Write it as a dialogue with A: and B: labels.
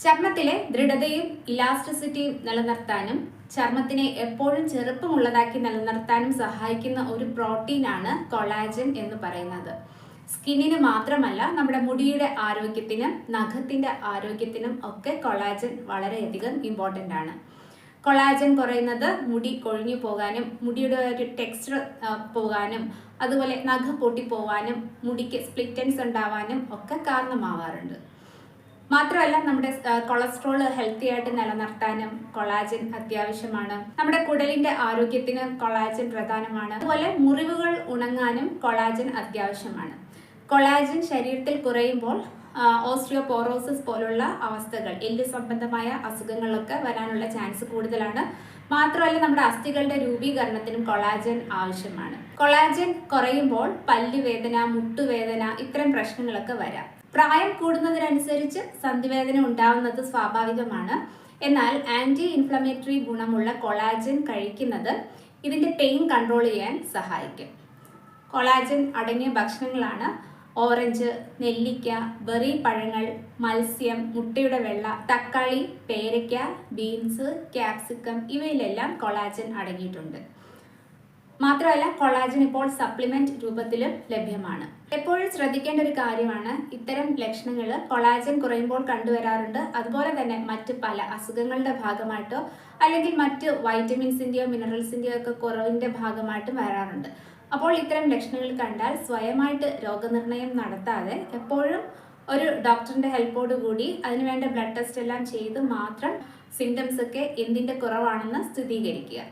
A: ചർമ്മത്തിലെ ദൃഢതയും ഇലാസ്റ്റിസിറ്റിയും നിലനിർത്താനും ചർമ്മത്തിനെ എപ്പോഴും ചെറുപ്പമുള്ളതാക്കി നിലനിർത്താനും സഹായിക്കുന്ന ഒരു പ്രോട്ടീനാണ് കൊളാജൻ എന്ന് പറയുന്നത്. സ്കിന്നിന് മാത്രമല്ല, നമ്മുടെ മുടിയുടെ ആരോഗ്യത്തിനും നഖത്തിന്റെ ആരോഗ്യത്തിനും ഒക്കെ കൊളാജൻ വളരെയധികം ഇമ്പോർട്ടൻ്റ് ആണ്. കൊളാജൻ കുറയുന്നത് മുടി കൊഴിഞ്ഞു പോകാനും മുടിയുടെ ഒരു ടെക്സ്ചർ പോകാനും അതുപോലെ നഖം പൊട്ടിപ്പോവാനും മുടിക്ക് സ്പ്ലിറ്റൻസ് ഉണ്ടാവാനും ഒക്കെ കാരണമാവാറുണ്ട്. മാത്രമല്ല, നമ്മുടെ കൊളസ്ട്രോൾ ഹെൽത്തി ആയിട്ട് നിലനിർത്താനും കൊളാജൻ അത്യാവശ്യമാണ്. നമ്മുടെ കുടലിന്റെ ആരോഗ്യത്തിന് കൊളാജൻ പ്രധാനമാണ്. അതുപോലെ മുറിവുകൾ ഉണങ്ങാനും കൊളാജൻ അത്യാവശ്യമാണ്. കൊളാജൻ ശരീരത്തിൽ കുറയുമ്പോൾ ഓസ്റ്റിയോപോറോസിസ് പോലുള്ള അവസ്ഥകൾ, എല്ല് സംബന്ധമായ അസുഖങ്ങളൊക്കെ വരാനുള്ള ചാൻസ് കൂടുതലാണ്. മാത്രമല്ല, നമ്മുടെ അസ്ഥികളുടെ രൂപീകരണത്തിനും കൊളാജൻ ആവശ്യമാണ്. കൊളാജൻ കുറയുമ്പോൾ പല്ലുവേദന, മുട്ടുവേദന ഇത്തരം പ്രശ്നങ്ങളൊക്കെ വരാം. പ്രായം കൂടുന്നതിനനുസരിച്ച് സന്ധിവേദന ഉണ്ടാവുന്നത് സ്വാഭാവികമാണ്. എന്നാൽ ആന്റി ഇൻഫ്ലമേറ്ററി ഗുണമുള്ള കൊളാജൻ കഴിക്കുന്നത് ഇതിന്റെ പെയിൻ കൺട്രോൾ ചെയ്യാൻ സഹായിക്കും. കൊളാജൻ അടങ്ങിയ ഭക്ഷണങ്ങളാണ് ഓറഞ്ച്, നെല്ലിക്ക, ബെറി പഴങ്ങൾ, മത്സ്യം, മുട്ടയുടെ വെള്ള, തക്കാളി, പേരയ്ക്ക, ബീൻസ്, ക്യാപ്സിക്കം ഇവയിലെല്ലാം കൊളാജൻ അടങ്ങിയിട്ടുണ്ട്. മാത്രമല്ല, കൊളാജൻ ഇപ്പോൾ സപ്ലിമെന്റ് രൂപത്തിലും ലഭ്യമാണ്. എപ്പോഴും ശ്രദ്ധിക്കേണ്ട ഒരു കാര്യമാണ്, ഇത്തരം ലക്ഷണങ്ങൾ കൊളാജൻ കുറയുമ്പോൾ കണ്ടുവരാറുണ്ട്. അതുപോലെ തന്നെ മറ്റ് പല അസുഖങ്ങളുടെ ഭാഗമായിട്ടോ അല്ലെങ്കിൽ മറ്റ് വൈറ്റമിൻസിന്റെയോ മിനറൽസിന്റെയോ ഒക്കെ കുറവിന്റെ ഭാഗമായിട്ടും വരാറുണ്ട്. അപ്പോൾ ഇത്തരം ലക്ഷണങ്ങൾ കണ്ടാൽ സ്വയമായിട്ട് രോഗനിർണയം നടത്താതെ എപ്പോഴും ഒരു ഡോക്ടറിന്റെ ഹെൽപ്പോടുകൂടി അതിനുവേണ്ട ബ്ലഡ് ടെസ്റ്റ് എല്ലാം ചെയ്ത് മാത്രം സിംറ്റംസ് ഒക്കെ എന്തിന്റെ കുറവാണെന്ന് സ്ഥിരീകരിക്കുക.